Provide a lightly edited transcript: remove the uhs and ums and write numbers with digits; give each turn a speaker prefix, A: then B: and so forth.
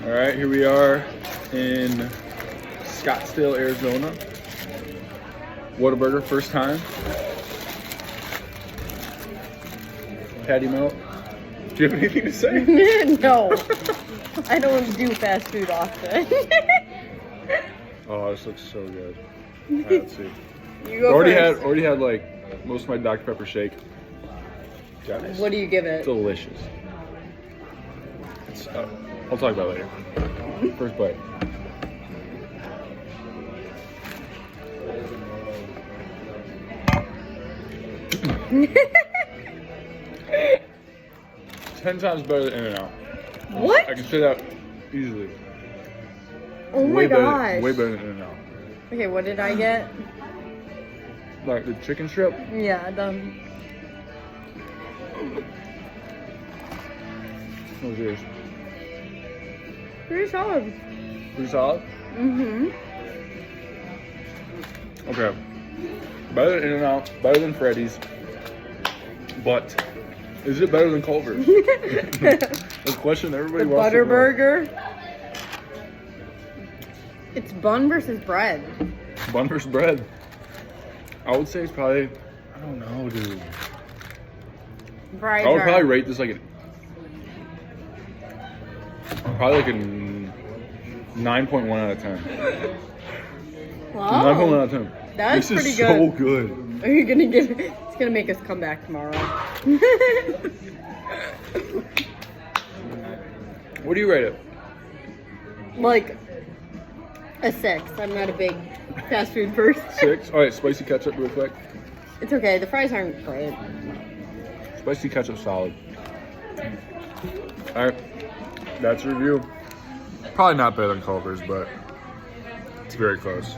A: All right, here we are in Scottsdale, Arizona. Whataburger, first time. Patty melt. Do you have anything to say?
B: No. I don't do fast food often.
A: Oh, this looks so good. All right, let's see.
B: You go
A: Already
B: first.
A: had like most of my Dr. Pepper shake. Guys,
B: What do you give it?
A: delicious. It's, I'll talk about it later. First bite. Ten times better than In-N-Out.
B: What?
A: I can say that easily.
B: Oh my gosh.
A: Way better than In-N-Out.
B: Okay, what did I get?
A: Like the chicken strip.
B: Yeah,
A: What was yours?
B: pretty solid.
A: Pretty solid.
B: Mm-hmm.
A: Okay. Better than In-N-Out. Better than Freddy's. But is it better than Culver's? The question everybody
B: The
A: wants to know.
B: Whataburger. It's bun versus bread.
A: Bun versus bread. I would say it's probably, I don't know, dude.
B: Fries
A: I would
B: are-
A: probably rate this like probably like a 9.1 out of 10.
B: Wow.
A: 9.1 out of 10.
B: That's
A: this
B: pretty
A: is so
B: good.
A: good.
B: Are you gonna give it? It's gonna make us come back tomorrow.
A: What do you rate it?
B: Like a 6. I'm not a big fast food person.
A: 6? All right, spicy ketchup real quick.
B: It's okay. The fries aren't great.
A: Spicy ketchup solid. All right, that's a review. Probably not better than Culver's, but it's very close.